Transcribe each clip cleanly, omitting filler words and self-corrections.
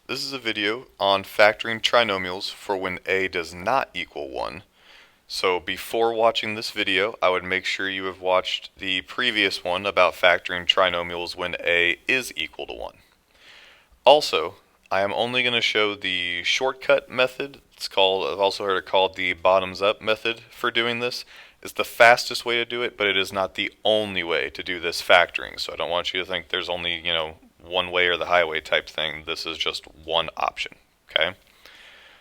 This is a video on factoring trinomials for when a does not equal 1. So before watching this video, I would make sure you have watched the previous one about factoring trinomials when a is equal to 1. Also, I am only going to show the shortcut method. I've also heard it called the bottoms up method for doing this. It's the fastest way to do it, but it is not the only way to do this factoring. So I don't want you to think there's only, one way or the highway type thing. This is just one option, okay?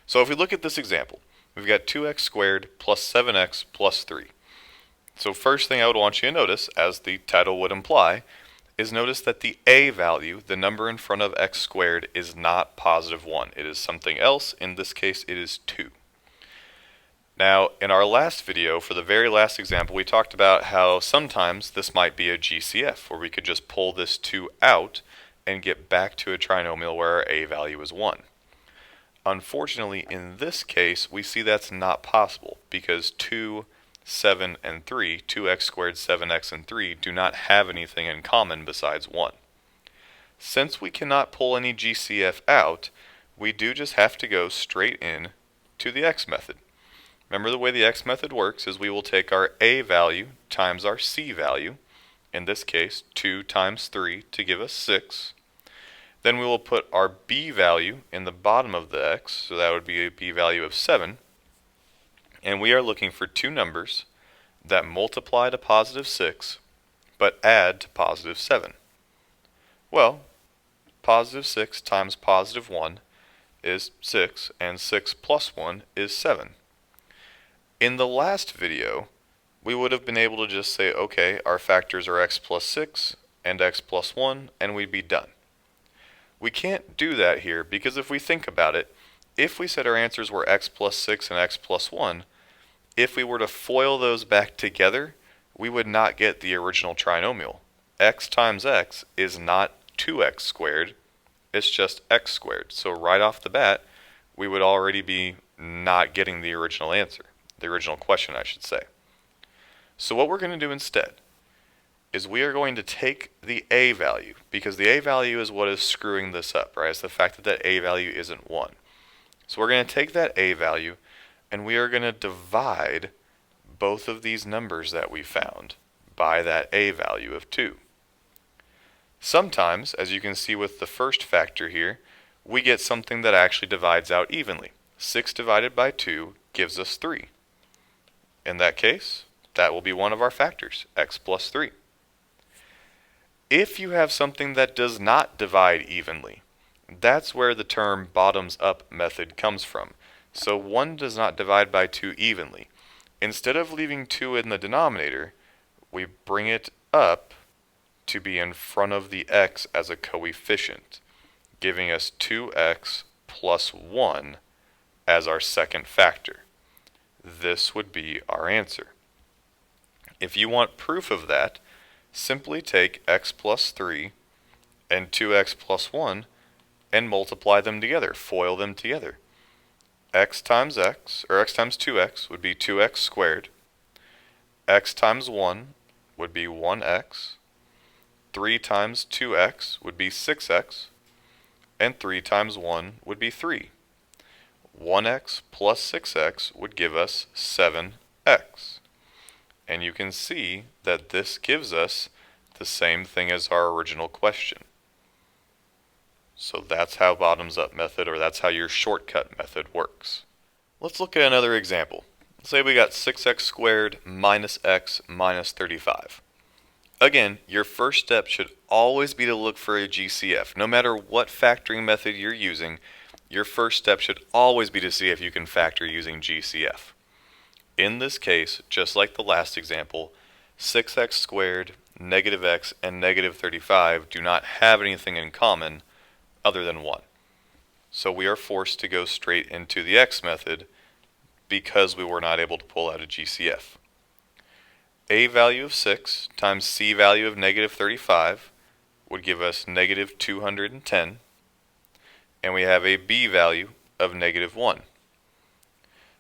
So if we look at this example, we've got 2x squared plus 7x plus 3. So first thing I would want you to notice, as the title would imply, is notice that the a value, the number in front of x squared, is not positive 1. It is something else. In this case, it is 2. Now, in our last video, for the very last example, we talked about how sometimes this might be a GCF, where we could just pull this 2 out and get back to a trinomial where our a value is 1. Unfortunately, in this case, we see that's not possible because 2, 7, and 3, 2x squared, 7x, and 3 do not have anything in common besides 1. Since we cannot pull any GCF out, we do just have to go straight in to the x method. Remember, the way the x method works is we will take our a value times our c value, in this case 2 times 3 to give us 6. Then we will put our b value in the bottom of the x, so that would be a b value of 7. And we are looking for two numbers that multiply to positive 6, but add to positive 7. Well, positive 6 times positive 1 is 6, and 6 plus 1 is 7. In the last video, we would have been able to just say, okay, our factors are x plus 6 and x plus 1, and we'd be done. We can't do that here because if we think about it, if we said our answers were x plus 6 and x plus 1, if we were to FOIL those back together, we would not get the original trinomial. X times x is not 2x squared, it's just x squared. So right off the bat, we would already be not getting the original answer, the original question, I should say. So what we're going to do instead is we are going to take the a value, because the a value is what is screwing this up, right? It's the fact that that a value isn't 1. So we're going to take that a value and we are going to divide both of these numbers that we found by that a value of 2. Sometimes, as you can see with the first factor here, we get something that actually divides out evenly. 6 divided by 2 gives us 3. In that case, that will be one of our factors, x plus 3. If you have something that does not divide evenly, that's where the term bottoms up method comes from. So 1 does not divide by 2 evenly. Instead of leaving 2 in the denominator, we bring it up to be in front of the x as a coefficient, giving us 2x plus 1 as our second factor. This would be our answer. If you want proof of that, simply take x plus 3 and 2x plus 1 and multiply them together, FOIL them together. X times 2x would be 2x squared. X times 1 would be 1x. 3 times 2x would be 6x. And 3 times 1 would be 3. 1x plus 6x would give us 7x. And you can see that this gives us the same thing as our original question. So that's how bottoms up method, or that's how your shortcut method works. Let's look at another example. Let's say we got 6x squared minus x minus 35. Again, your first step should always be to look for a GCF. No matter what factoring method you're using, your first step should always be to see if you can factor using GCF. In this case, just like the last example, 6x squared, negative x, and negative 35 do not have anything in common other than 1. So we are forced to go straight into the x method because we were not able to pull out a GCF. A value of 6 times c value of negative 35 would give us negative 210, and we have a b value of negative 1.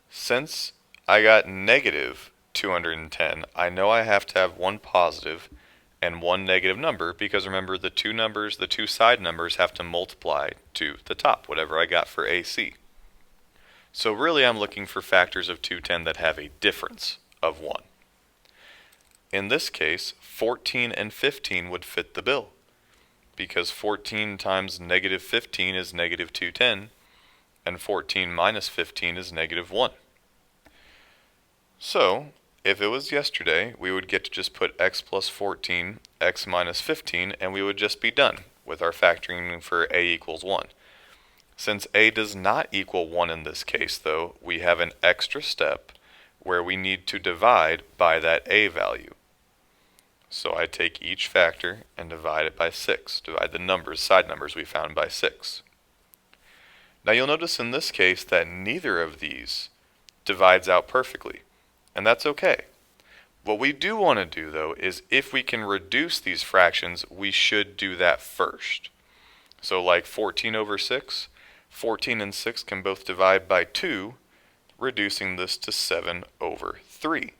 Since I got negative 210, I know I have to have one positive and one negative number, because remember the two side numbers have to multiply to the top, whatever I got for AC. So really I'm looking for factors of 210 that have a difference of 1. In this case, 14 and 15 would fit the bill, because 14 times negative 15 is negative 210, and 14 minus 15 is negative 1. So, if it was yesterday, we would get to just put x plus 14, x minus 15, and we would just be done with our factoring for a equals 1. Since a does not equal 1 in this case, though, we have an extra step where we need to divide by that a value. So I take each factor and divide it by 6. Divide the side numbers we found by 6. Now you'll notice in this case that neither of these divides out perfectly, and that's okay. What we do want to do, though, is if we can reduce these fractions, we should do that first. So like 14 over 6, 14 and 6 can both divide by 2, reducing this to 7 over 3.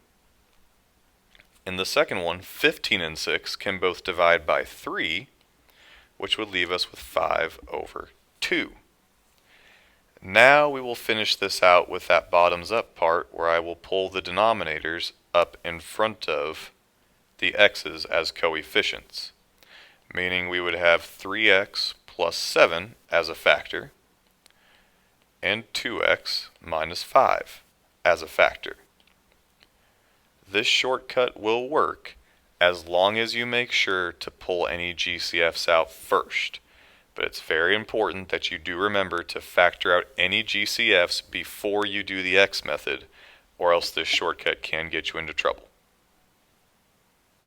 In the second one, 15 and 6 can both divide by 3, which would leave us with 5 over 2. Now we will finish this out with that bottoms up part where I will pull the denominators up in front of the x's as coefficients, meaning we would have 3x plus 7 as a factor and 2x minus 5 as a factor. This shortcut will work as long as you make sure to pull any GCFs out first. But it's very important that you do remember to factor out any GCFs before you do the X method, or else this shortcut can get you into trouble.